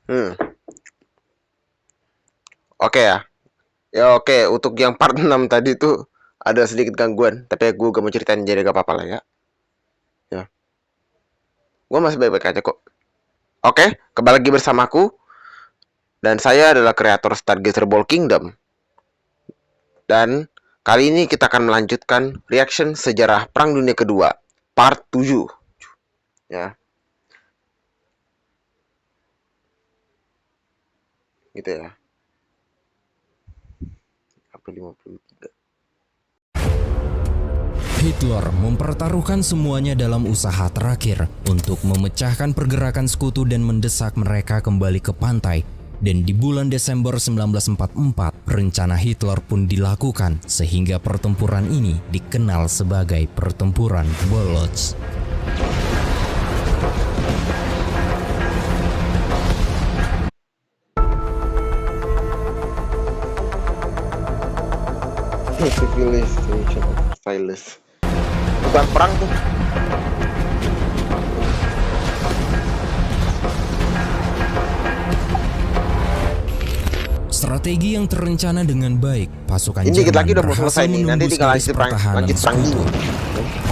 Hmm. Oke ya. Ya oke, untuk yang part 6 tadi tuh ada sedikit gangguan, tapi gue gak mau ceritain jadi gak apa-apa lah ya. Ya, gue masih baik-baik aja kok. Oke, kembali lagi bersamaku dan saya adalah kreator Stargazer Ball Kingdom. Dan kali ini kita akan melanjutkan reaction sejarah Perang Dunia Kedua, part 7. Ya, gitu ya. April 53. Hitler mempertaruhkan semuanya dalam usaha terakhir untuk memecahkan pergerakan sekutu dan mendesak mereka kembali ke pantai. Dan di bulan Desember 1944, rencana Hitler pun dilakukan sehingga pertempuran ini dikenal sebagai Pertempuran Bulge. Civilization of Silas. Bukan perang tuh. Strategi yang terencana dengan baik, pasukan Ini dikit Jerman lagi udah mau berhasil selesai nih. Nanti menembus tinggal garis pertahanan lanjut perang sekutu. ini.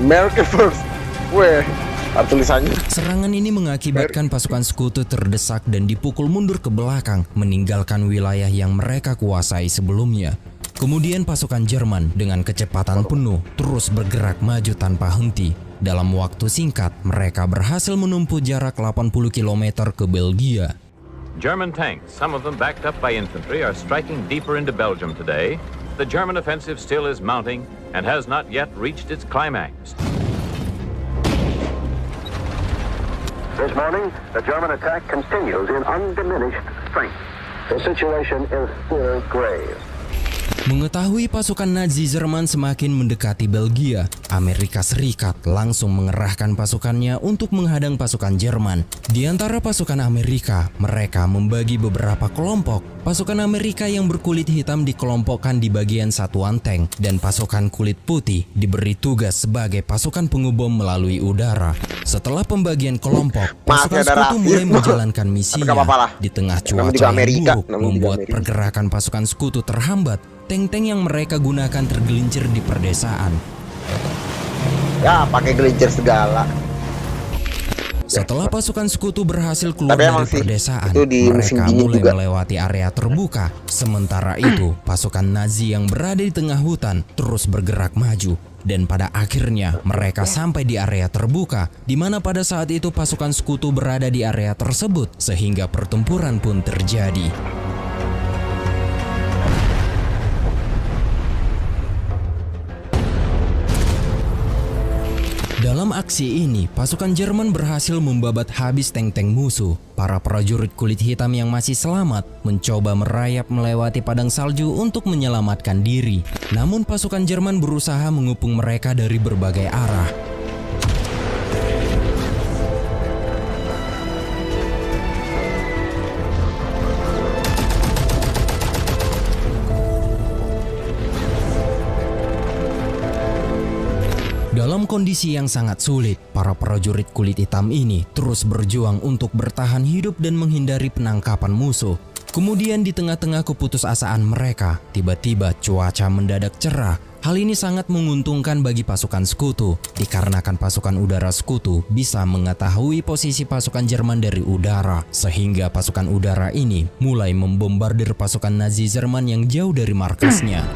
America first. Weh, ada tulisannya. Serangan ini mengakibatkan pasukan sekutu terdesak dan dipukul mundur ke belakang, meninggalkan wilayah yang mereka kuasai sebelumnya. Kemudian pasukan Jerman dengan kecepatan penuh terus bergerak maju tanpa henti. Dalam waktu singkat, mereka berhasil menempuh jarak 80 km ke Belgia. German tanks, some of them backed up by infantry, are striking deeper into Belgium today. The German offensive still is mounting and has not yet reached its climax. This morning, the German attack continues in undiminished strength. The situation is still grave. Mengetahui pasukan Nazi Jerman semakin mendekati Belgia, Amerika Serikat langsung mengerahkan pasukannya untuk menghadang pasukan Jerman. Di antara pasukan Amerika, mereka membagi beberapa kelompok. Pasukan Amerika yang berkulit hitam dikelompokkan di bagian satuan tank, dan pasukan kulit putih diberi tugas sebagai pasukan pengubom melalui udara. Setelah pembagian kelompok, pasukan sekutu mulai menjalankan misinya. Di tengah cuaca yang buruk membuat pergerakan pasukan sekutu terhambat. Tank-tank yang mereka gunakan tergelincir di perdesaan. Ya, pakai gelincir segala. Setelah pasukan sekutu berhasil keluar dari perdesaan, mereka mulai melewati area terbuka. Sementara itu, pasukan Nazi yang berada di tengah hutan terus bergerak maju. Dan pada akhirnya mereka sampai di area terbuka, di mana pada saat itu pasukan sekutu berada di area tersebut, sehingga pertempuran pun terjadi. Dalam aksi ini, pasukan Jerman berhasil membabat habis tank-tank musuh. Para prajurit kulit hitam yang masih selamat mencoba merayap melewati padang salju untuk menyelamatkan diri. Namun pasukan Jerman berusaha mengepung mereka dari berbagai arah. Dalam kondisi yang sangat sulit, para prajurit kulit hitam ini terus berjuang untuk bertahan hidup dan menghindari penangkapan musuh. Kemudian di tengah-tengah keputusasaan mereka, tiba-tiba cuaca mendadak cerah. Hal ini sangat menguntungkan bagi pasukan sekutu, dikarenakan pasukan udara sekutu bisa mengetahui posisi pasukan Jerman dari udara, sehingga pasukan udara ini mulai membombardir pasukan Nazi Jerman yang jauh dari markasnya.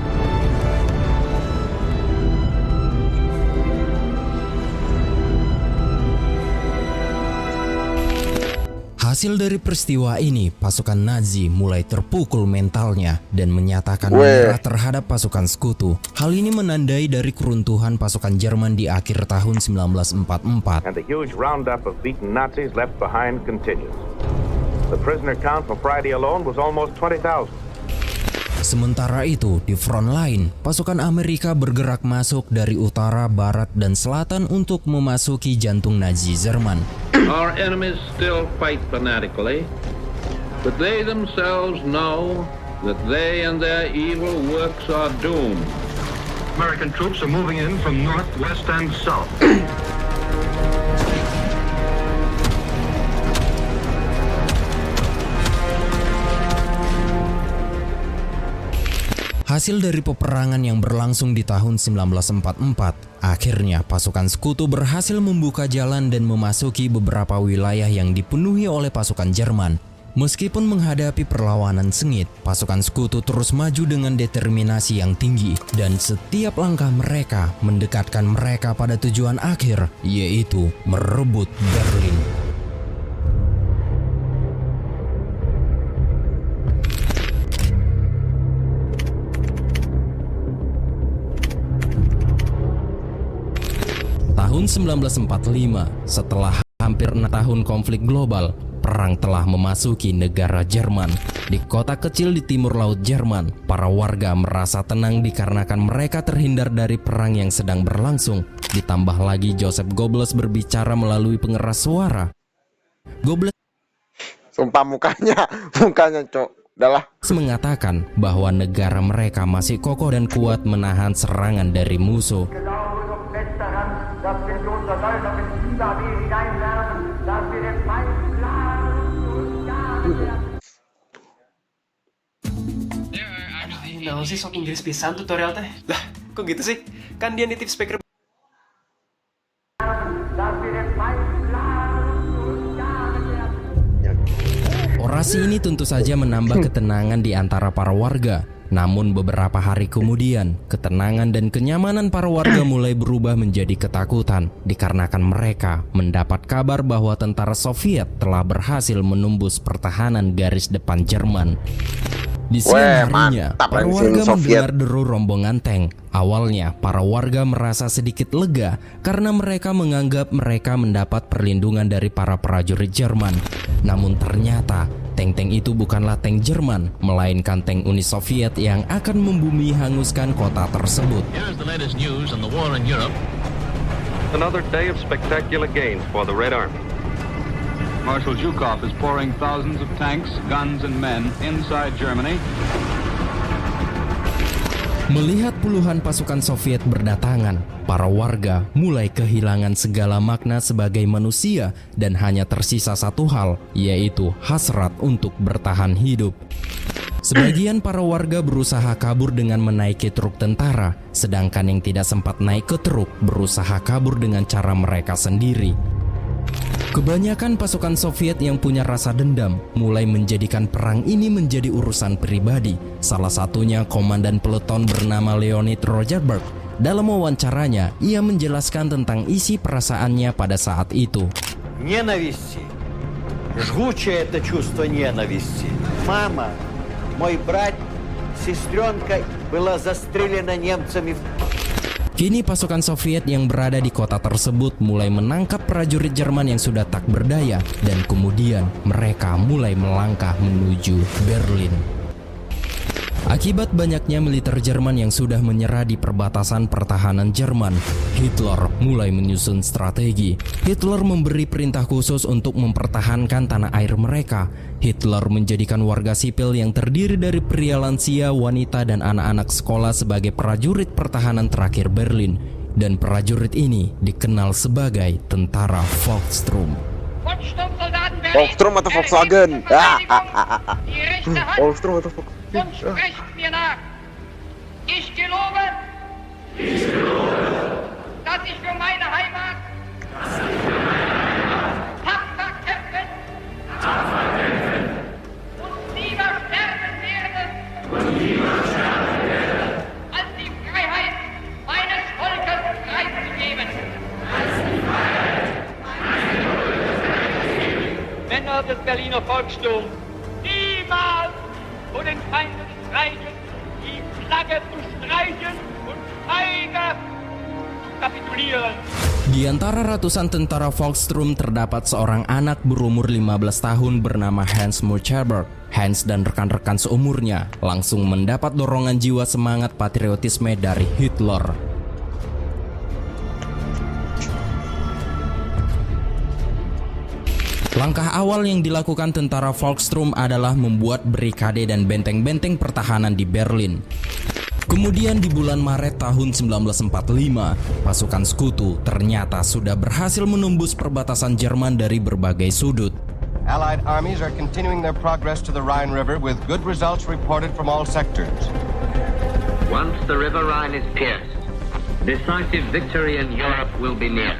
Hasil dari peristiwa ini, pasukan Nazi mulai terpukul mentalnya dan menyatakan menyerah terhadap pasukan sekutu. Hal ini menandai dari keruntuhan pasukan Jerman di akhir tahun 1944. And the huge roundup of beaten Nazis left behind continues. The prisoner count for Friday alone was almost 20,000. Sementara itu, di front line, pasukan Amerika bergerak masuk dari utara, barat, dan selatan untuk memasuki jantung Nazi Jerman. Our enemies still fight fanatically, but they themselves know that they and their evil works are doomed. American troops are moving in from north, west, and south. Hasil dari peperangan yang berlangsung di tahun 1944, akhirnya pasukan sekutu berhasil membuka jalan dan memasuki beberapa wilayah yang dipenuhi oleh pasukan Jerman. Meskipun menghadapi perlawanan sengit, pasukan sekutu terus maju dengan determinasi yang tinggi, dan setiap langkah mereka mendekatkan mereka pada tujuan akhir, yaitu merebut Berlin. Tahun 1945, setelah hampir 6 tahun konflik global, perang telah memasuki negara Jerman. Di kota kecil di timur laut Jerman, para warga merasa tenang dikarenakan mereka terhindar dari perang yang sedang berlangsung. Ditambah lagi Joseph Goebbels berbicara melalui pengeras suara. Goebbels Sumpah mukanya cok. Udahlah. mengatakan bahwa negara mereka masih kokoh dan kuat menahan serangan dari musuh. Dass wir die Unterläufer mit Fieberweh hineinwerfen, dass wir den Feind schlagen und jagen werden. Naon sih sok Inggris pisan tutorial teh? Lah, kok gitu sih? Kan dia nitip speaker. Dass wir den Feind schlagen und jagen werden. Orasi ini tentu saja menambah ketenangan di antara para warga. Namun beberapa hari kemudian, ketenangan dan kenyamanan para warga mulai berubah menjadi ketakutan dikarenakan mereka mendapat kabar bahwa tentara Soviet telah berhasil menembus pertahanan garis depan Jerman. Di siang harinya, para warga mendengar deru rombongan tank. Awalnya, para warga merasa sedikit lega karena mereka menganggap mereka mendapat perlindungan dari para prajurit Jerman. Namun ternyata, tank-tank itu bukanlah tank Jerman, melainkan tank Uni Soviet yang akan membumi hanguskan kota tersebut. Here's the latest news on the war in Europe. Another day of spectacular gains for the Red Army. Marshal Zhukov is pouring thousands of tanks, guns, and men inside Germany. Melihat puluhan pasukan Soviet berdatangan, para warga mulai kehilangan segala makna sebagai manusia dan hanya tersisa satu hal, yaitu hasrat untuk bertahan hidup. Sebagian para warga berusaha kabur dengan menaiki truk tentara, sedangkan yang tidak sempat naik ke truk berusaha kabur dengan cara mereka sendiri. Kebanyakan pasukan Soviet yang punya rasa dendam mulai menjadikan perang ini menjadi urusan pribadi. Salah satunya komandan peleton bernama Leonid Rosenberg. Dalam wawancaranya, ia menjelaskan tentang isi perasaannya pada saat itu. Ненависти. Жгучее это чувство ненависти. Мама, мой брат, сестренка была застрелена немцами. Kini pasukan Soviet yang berada di kota tersebut mulai menangkap prajurit Jerman yang sudah tak berdaya, dan kemudian mereka mulai melangkah menuju Berlin. Akibat banyaknya militer Jerman yang sudah menyerah di perbatasan pertahanan Jerman, Hitler mulai menyusun strategi. Hitler memberi perintah khusus untuk mempertahankan tanah air mereka. Hitler menjadikan warga sipil yang terdiri dari pria lansia, wanita, dan anak-anak sekolah sebagai prajurit pertahanan terakhir Berlin. Dan prajurit ini dikenal sebagai tentara Volkssturm. Volkssturm atau Volkswagen? Volkssturm atau Volkswagen? Und sprecht mir nach. Ich gelobe, dass ich für meine Heimat tapfer kämpfen und lieber sterben werde, als die Freiheit meines Volkes preiszugeben. Männer des Berliner Volkssturms, niemals vor den Feinden streichen, die Flagge zu streichen und feige kapitulieren. Di antara ratusan tentara Volkssturm terdapat seorang anak berumur 15 tahun bernama Hans Murchberg. Hans dan rekan-rekan seumurnya langsung mendapat dorongan jiwa semangat patriotisme dari Hitler. Langkah awal yang dilakukan tentara Volkssturm adalah membuat barikade dan benteng-benteng pertahanan di Berlin. Kemudian di bulan Maret tahun 1945, pasukan sekutu ternyata sudah berhasil menembus perbatasan Jerman dari berbagai sudut. Allied armies are continuing their progress to the Rhine River with good results reported from all sectors. Once the River Rhine is pierced, decisive victory in Europe will be near.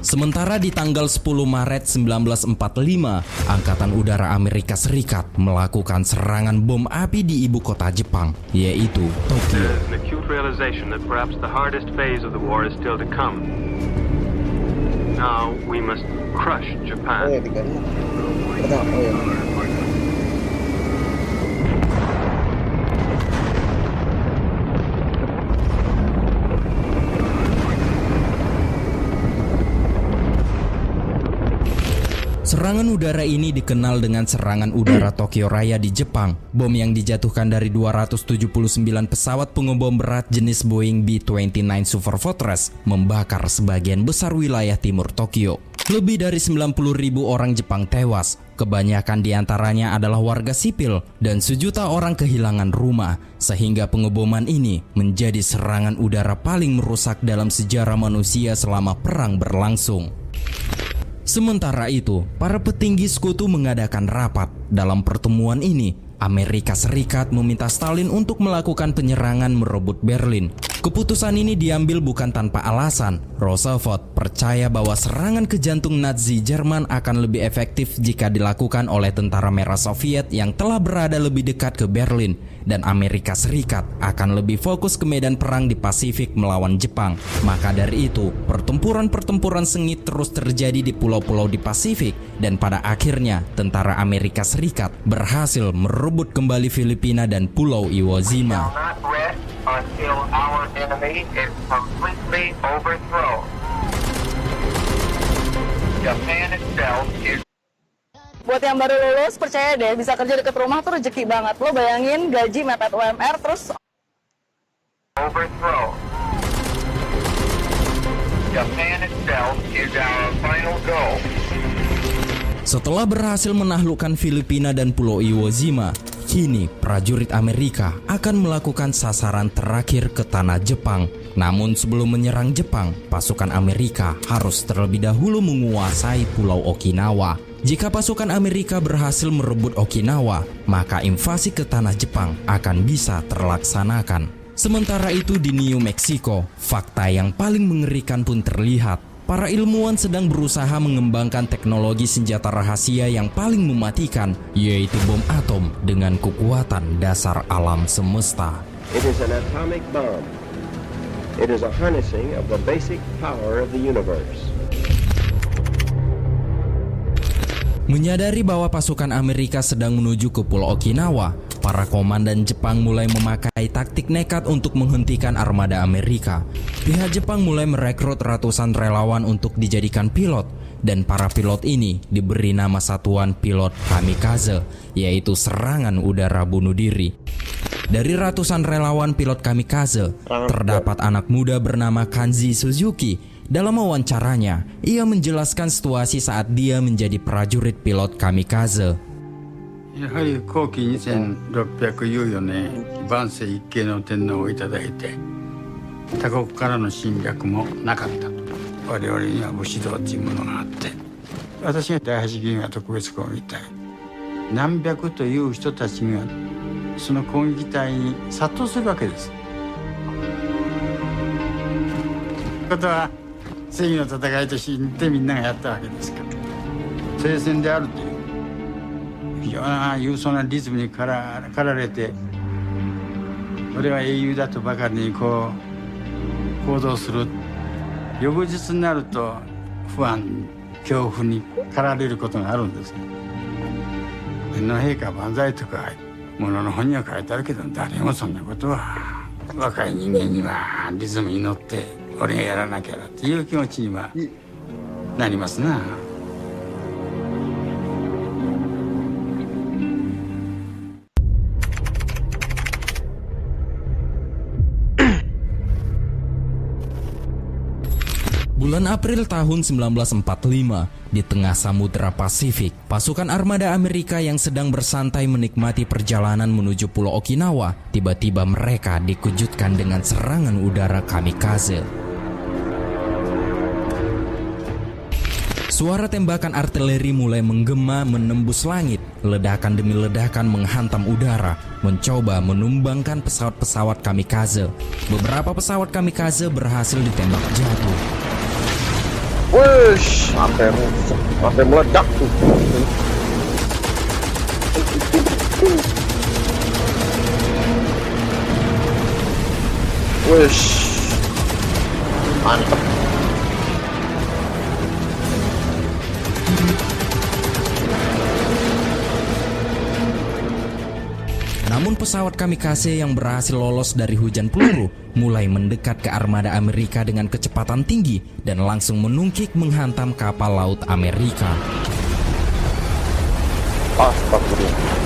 Sementara di tanggal 10 Maret 1945, Angkatan Udara Amerika Serikat melakukan serangan bom api di ibu kota Jepang, yaitu Tokyo. There is an acute realization that perhaps the hardest phase of the war is still to come. Now we must crush Japan. Serangan udara ini dikenal dengan serangan udara Tokyo Raya di Jepang. Bom yang dijatuhkan dari 279 pesawat pengebom berat jenis Boeing B-29 Super Fortress membakar sebagian besar wilayah timur Tokyo. Lebih dari 90.000 orang Jepang tewas, kebanyakan diantaranya adalah warga sipil dan sejuta orang kehilangan rumah, sehingga pengeboman ini menjadi serangan udara paling merusak dalam sejarah manusia selama perang berlangsung. Sementara itu, para petinggi sekutu mengadakan rapat. Dalam pertemuan ini, Amerika Serikat meminta Stalin untuk melakukan penyerangan merebut Berlin. Keputusan ini diambil bukan tanpa alasan. Roosevelt percaya bahwa serangan ke jantung Nazi Jerman akan lebih efektif jika dilakukan oleh tentara merah Soviet yang telah berada lebih dekat ke Berlin, dan Amerika Serikat akan lebih fokus ke medan perang di Pasifik melawan Jepang. Maka dari itu, pertempuran-pertempuran sengit terus terjadi di pulau-pulau di Pasifik, dan pada akhirnya tentara Amerika Serikat berhasil merebut kembali Filipina dan Pulau Iwo Jima. Until our enemy is completely overthrown. Japan itself is. Buat yang baru lulus, percaya deh, bisa kerja dekat rumah tuh rezeki banget. Lo bayangin gaji mepet UMR terus overthrown. Japan itself is our final goal. Setelah berhasil menaklukkan Filipina dan Pulau Iwo Jima, kini prajurit Amerika akan melakukan sasaran terakhir ke tanah Jepang. Namun sebelum menyerang Jepang, pasukan Amerika harus terlebih dahulu menguasai Pulau Okinawa. Jika pasukan Amerika berhasil merebut Okinawa, maka invasi ke tanah Jepang akan bisa terlaksanakan. Sementara itu di New Mexico, fakta yang paling mengerikan pun terlihat. Para ilmuwan sedang berusaha mengembangkan teknologi senjata rahasia yang paling mematikan, yaitu bom atom dengan kekuatan dasar alam semesta. It is an atomic bomb. It is a harnessing of the basic power of the universe. Menyadari bahwa pasukan Amerika sedang menuju ke Pulau Okinawa, para komandan Jepang mulai memakai taktik nekat untuk menghentikan armada Amerika. Pihak Jepang mulai merekrut ratusan relawan untuk dijadikan pilot, dan para pilot ini diberi nama satuan pilot kamikaze, yaitu serangan udara bunuh diri. Dari ratusan relawan pilot kamikaze, terdapat anak muda bernama Kanji Suzuki. Dalam wawancaranya, ia menjelaskan situasi saat dia menjadi prajurit pilot kamikaze. やはり後期2614年万世一系の天皇をいただいて他国からの侵略もなかったと。我々には武士道というものがあって、私が第八銀河特別攻撃隊何百という人たちがその攻撃隊に殺到するわけです。ことは正義の戦いとしてみんながやったわけですから、聖戦であるという非常な勇壮なリズムに駆られて、俺は英雄だとばかりにこう行動する。翌日になると不安恐怖に駆られることがあるんです。天皇陛下万歳とか物の本には書いてあるけど、誰もそんなことは若い人間にはリズムに乗って俺がやらなきゃなっていう気持ちにはなりますな。Bulan April tahun 1945, di tengah Samudra Pasifik, pasukan armada Amerika yang sedang bersantai menikmati perjalanan menuju Pulau Okinawa, tiba-tiba mereka dikejutkan dengan serangan udara kamikaze. Suara tembakan artileri mulai menggema menembus langit. Ledakan demi ledakan menghantam udara, mencoba menumbangkan pesawat-pesawat kamikaze. Beberapa pesawat kamikaze berhasil ditembak jatuh. Wush, sampai meledak tuh. Wush, mantep. Namun pesawat kamikaze yang berhasil lolos dari hujan peluru mulai mendekat ke armada Amerika dengan kecepatan tinggi dan langsung menungkik menghantam kapal laut Amerika. Astagfirullah.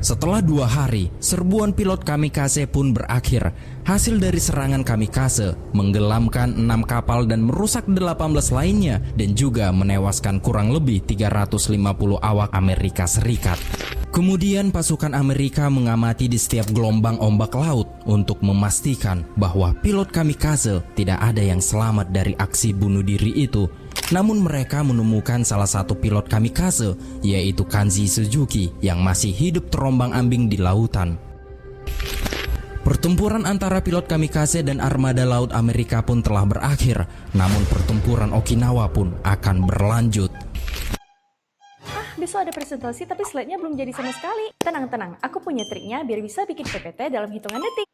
Setelah 2 hari, serbuan pilot kamikaze pun berakhir. Hasil dari serangan kamikaze menggelamkan 6 kapal dan merusak 18 lainnya dan juga menewaskan kurang lebih 350 awak Amerika Serikat. Kemudian pasukan Amerika mengamati di setiap gelombang ombak laut untuk memastikan bahwa pilot kamikaze tidak ada yang selamat dari aksi bunuh diri itu. Namun mereka menemukan salah satu pilot kamikaze, yaitu Kanji Suzuki, yang masih hidup terombang-ambing di lautan. Pertempuran antara pilot kamikaze dan armada laut Amerika pun telah berakhir, namun pertempuran Okinawa pun akan berlanjut. Besok ada presentasi tapi slide-nya belum jadi sama sekali. Tenang, aku punya triknya biar bisa bikin PPT dalam hitungan detik.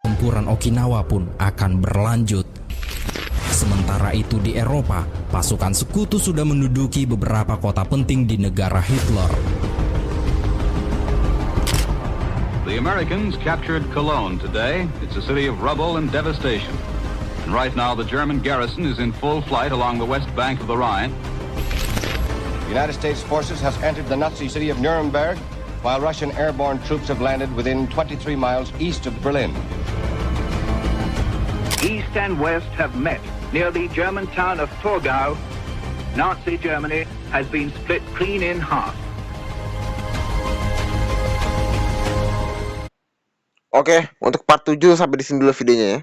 Pertempuran Okinawa pun akan berlanjut. Sementara itu di Eropa, pasukan sekutu sudah menduduki beberapa kota penting di negara Hitler. The Americans captured Cologne today. It's a city of rubble and devastation. And right now the German garrison is in full flight along the west bank of the Rhine. The United States forces has entered the Nazi city of Nuremberg, while Russian airborne troops have landed within 23 miles east of Berlin. East and west have met near the German town of Torgau. Nazi Germany has been split clean in half. Oke, untuk part 7 sampai di sini dulu videonya ya.